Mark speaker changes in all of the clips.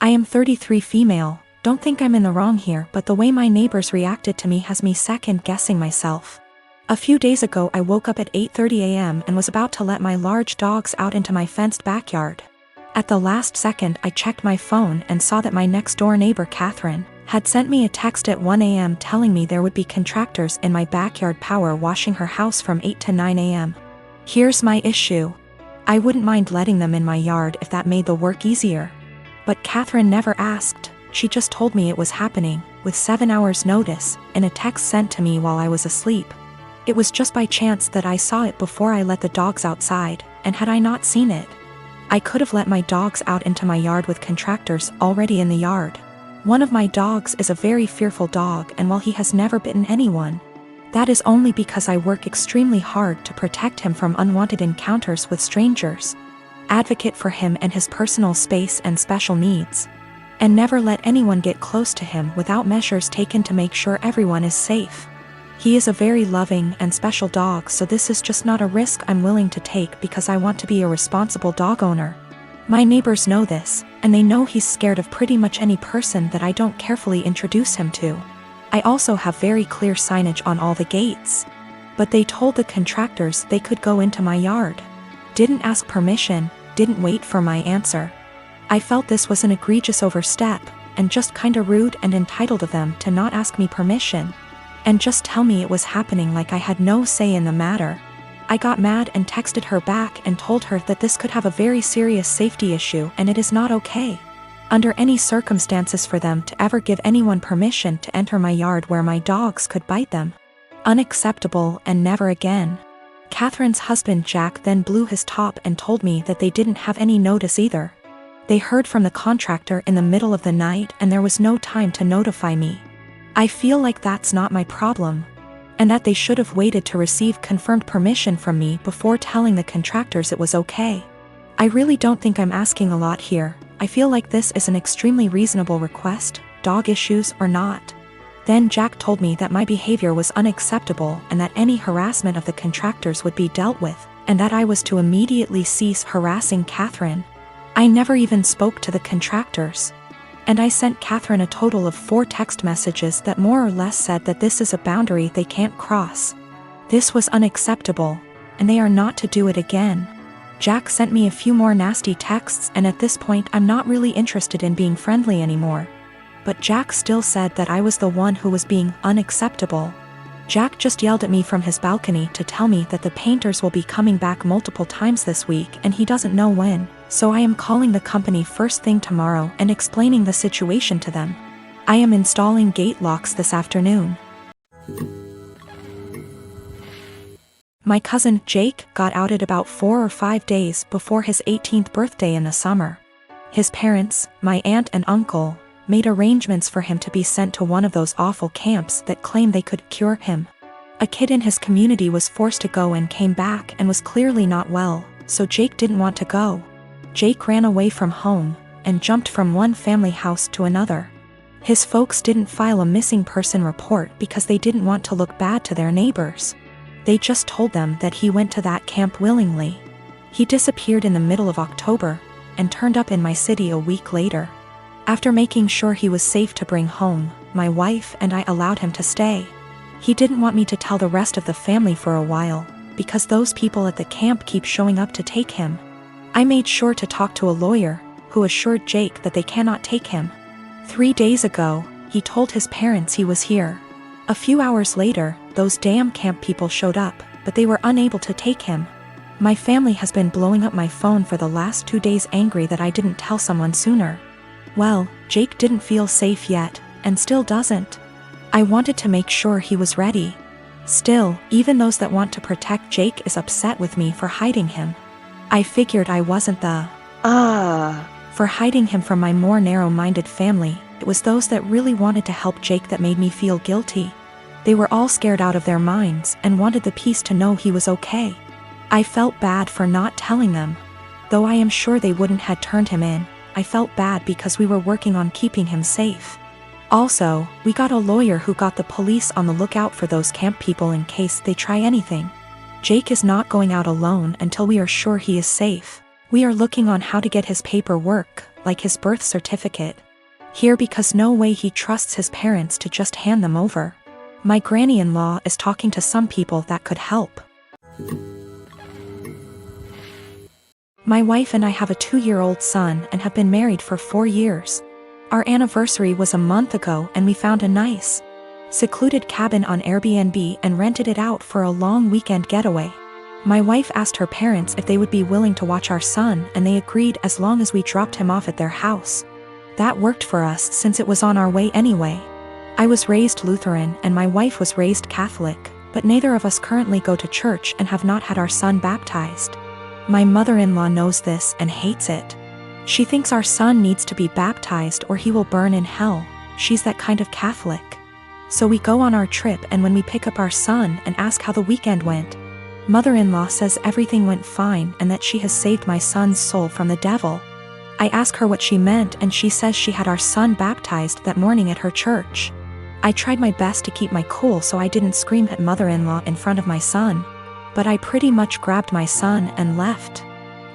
Speaker 1: I am 33 female, don't think I'm in the wrong here, but the way my neighbors reacted to me has me second-guessing myself. A few days ago I woke up at 8:30 a.m. and was about to let my large dogs out into my fenced backyard. At the last second I checked my phone and saw that my next-door neighbor Catherine had sent me a text at 1 a.m. telling me there would be contractors in my backyard power washing her house from 8 to 9 a.m. Here's my issue. I wouldn't mind letting them in my yard if that made the work easier. But Catherine never asked, she just told me it was happening, with 7 hours notice, in a text sent to me while I was asleep. It was just by chance that I saw it before I let the dogs outside, and had I not seen it, I could have let my dogs out into my yard with contractors already in the yard. One of my dogs is a very fearful dog, and while he has never bitten anyone, that is only because I work extremely hard to protect him from unwanted encounters with strangers, advocate for him and his personal space and special needs, and never let anyone get close to him without measures taken to make sure everyone is safe. He is a very loving and special dog, so this is just not a risk I'm willing to take because I want to be a responsible dog owner. My neighbors know this, and they know he's scared of pretty much any person that I don't carefully introduce him to. I also have very clear signage on all the gates. But they told the contractors they could go into my yard. Didn't ask permission, didn't wait for my answer. I felt this was an egregious overstep, and just kinda rude and entitled of them to not ask me permission, and just tell me it was happening like I had no say in the matter. I got mad and texted her back and told her that this could have a very serious safety issue and it is not okay, under any circumstances, for them to ever give anyone permission to enter my yard where my dogs could bite them. Unacceptable, and never again. Catherine's husband Jack then blew his top and told me that they didn't have any notice either. They heard from the contractor in the middle of the night and there was no time to notify me. I feel like that's not my problem, and that they should have waited to receive confirmed permission from me before telling the contractors it was okay. I really don't think I'm asking a lot here. I feel like this is an extremely reasonable request, dog issues or not. Then Jack told me that my behavior was unacceptable and that any harassment of the contractors would be dealt with, and that I was to immediately cease harassing Catherine. I never even spoke to the contractors. And I sent Catherine a total of 4 text messages that more or less said that this is a boundary they can't cross. This was unacceptable, and they are not to do it again. Jack sent me a few more nasty texts, and at this point I'm not really interested in being friendly anymore. But Jack still said that I was the one who was being unacceptable. Jack just yelled at me from his balcony to tell me that the painters will be coming back multiple times this week and he doesn't know when, so I am calling the company first thing tomorrow and explaining the situation to them. I am installing gate locks this afternoon. My cousin Jake got outed about 4 or 5 days before his 18th birthday in the summer. His parents, my aunt and uncle, made arrangements for him to be sent to one of those awful camps that claim they could cure him. A kid in his community was forced to go and came back and was clearly not well, so Jake didn't want to go. Jake ran away from home and jumped from one family house to another. His folks didn't file a missing person report because they didn't want to look bad to their neighbors. They just told them that he went to that camp willingly. He disappeared in the middle of October and turned up in my city a week later. After making sure he was safe to bring home, my wife and I allowed him to stay. He didn't want me to tell the rest of the family for a while, because those people at the camp keep showing up to take him. I made sure to talk to a lawyer, who assured Jake that they cannot take him. 3 days ago, he told his parents he was here. A few hours later, those damn camp people showed up, but they were unable to take him. My family has been blowing up my phone for the last 2 days, angry that I didn't tell someone sooner. Well, Jake didn't feel safe yet, and still doesn't. I wanted to make sure he was ready. Still, even those that want to protect Jake is upset with me for hiding him. I figured I wasn't the for hiding him from my more narrow-minded family. It was those that really wanted to help Jake that made me feel guilty. They were all scared out of their minds and wanted the peace to know he was okay. I felt bad for not telling them. Though I am sure they wouldn't have turned him in, I felt bad because we were working on keeping him safe. Also, we got a lawyer who got the police on the lookout for those camp people in case they try anything. Jake is not going out alone until we are sure he is safe. We are looking on how to get his paperwork, like his birth certificate, here because no way he trusts his parents to just hand them over. My granny-in-law is talking to some people that could help. My wife and I have a 2-year-old son and have been married for 4 years. Our anniversary was a month ago and we found a nice, secluded cabin on Airbnb and rented it out for a long weekend getaway. My wife asked her parents if they would be willing to watch our son and they agreed as long as we dropped him off at their house. That worked for us since it was on our way anyway. I was raised Lutheran and my wife was raised Catholic, but neither of us currently go to church and have not had our son baptized. My mother-in-law knows this and hates it. She thinks our son needs to be baptized or he will burn in hell. She's that kind of Catholic. So we go on our trip and when we pick up our son and ask how the weekend went, mother-in-law says everything went fine and that she has saved my son's soul from the devil. I ask her what she meant and she says she had our son baptized that morning at her church. I tried my best to keep my cool so I didn't scream at mother-in-law in front of my son, but I pretty much grabbed my son and left.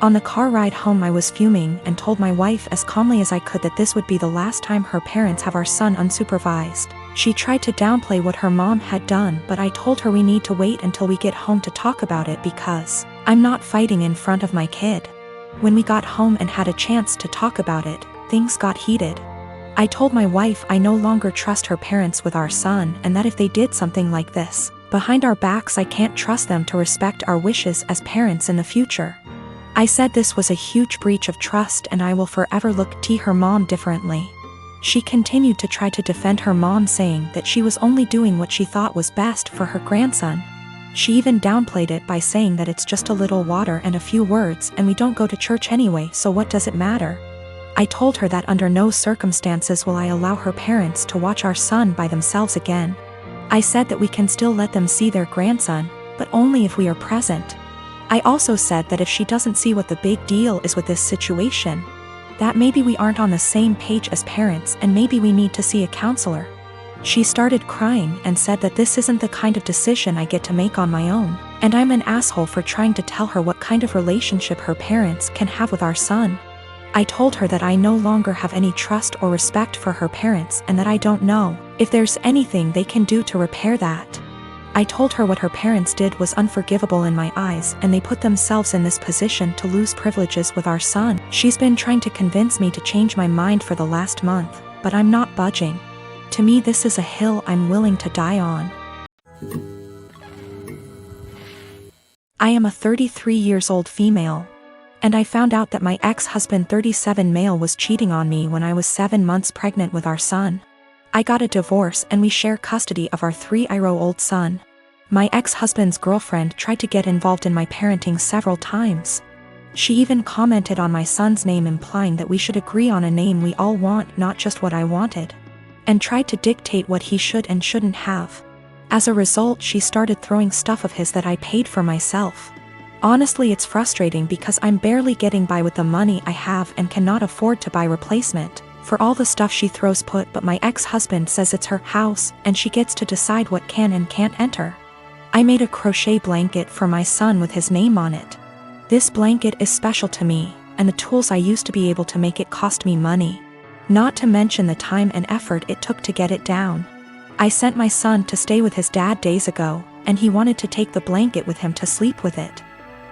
Speaker 1: On the car ride home I was fuming and told my wife as calmly as I could that this would be the last time her parents have our son unsupervised. She tried to downplay what her mom had done, but I told her we need to wait until we get home to talk about it because I'm not fighting in front of my kid. When we got home and had a chance to talk about it, things got heated. I told my wife I no longer trust her parents with our son and that if they did something like this behind our backs I can't trust them to respect our wishes as parents in the future. I said this was a huge breach of trust and I will forever look at her mom differently. She continued to try to defend her mom, saying that she was only doing what she thought was best for her grandson. She even downplayed it by saying that it's just a little water and a few words and we don't go to church anyway, so what does it matter? I told her that under no circumstances will I allow her parents to watch our son by themselves again. I said that we can still let them see their grandson, but only if we are present. I also said that if she doesn't see what the big deal is with this situation, that maybe we aren't on the same page as parents and maybe we need to see a counselor. She started crying and said that this isn't the kind of decision I get to make on my own, and I'm an asshole for trying to tell her what kind of relationship her parents can have with our son. I told her that I no longer have any trust or respect for her parents and that I don't know if there's anything they can do to repair that. I told her what her parents did was unforgivable in my eyes and they put themselves in this position to lose privileges with our son. She's been trying to convince me to change my mind for the last month, but I'm not budging. To me this is a hill I'm willing to die on. I am a 33 years old female, and I found out that my ex-husband 37 male was cheating on me when I was 7 months pregnant with our son. I got a divorce and we share custody of our 3-year-old son. My ex-husband's girlfriend tried to get involved in my parenting several times. She even commented on my son's name, implying that we should agree on a name we all want, not just what I wanted, and tried to dictate what he should and shouldn't have. As a result, she started throwing stuff of his that I paid for myself. Honestly, it's frustrating because I'm barely getting by with the money I have and cannot afford to buy replacement for all the stuff she throws put, but my ex-husband says it's her house and she gets to decide what can and can't enter. I made a crochet blanket for my son with his name on it. This blanket is special to me, and the tools I used to be able to make it cost me money, not to mention the time and effort it took to get it down. I sent my son to stay with his dad days ago, and he wanted to take the blanket with him to sleep with it.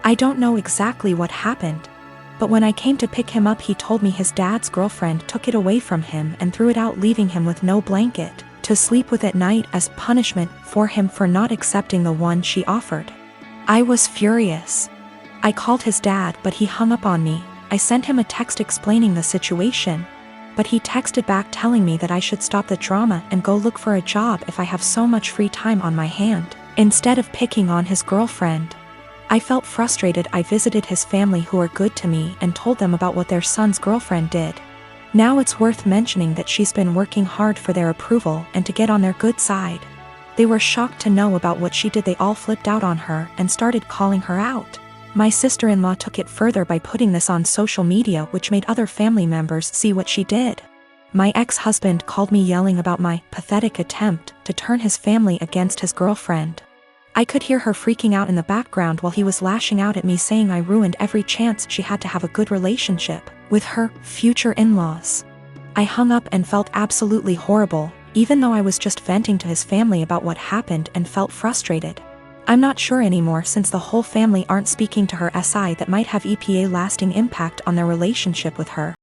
Speaker 1: I don't know exactly what happened, but when I came to pick him up he told me his dad's girlfriend took it away from him and threw it out, leaving him with no blanket to sleep with at night as punishment for him for not accepting the one she offered. I was furious. I called his dad, but he hung up on me. I sent him a text explaining the situation, but he texted back telling me that I should stop the drama and go look for a job if I have so much free time on my hand, instead of picking on his girlfriend. I felt frustrated. I visited his family, who are good to me, and told them about what their son's girlfriend did. Now it's worth mentioning that she's been working hard for their approval and to get on their good side. They were shocked to know about what she did. They all flipped out on her and started calling her out. My sister-in-law took it further by putting this on social media, which made other family members see what she did. My ex-husband called me, yelling about my pathetic attempt to turn his family against his girlfriend. I could hear her freaking out in the background while he was lashing out at me, saying I ruined every chance she had to have a good relationship with her future in-laws. I hung up and felt absolutely horrible, even though I was just venting to his family about what happened and felt frustrated. I'm not sure anymore, since the whole family aren't speaking to her, that might have a lasting impact on their relationship with her.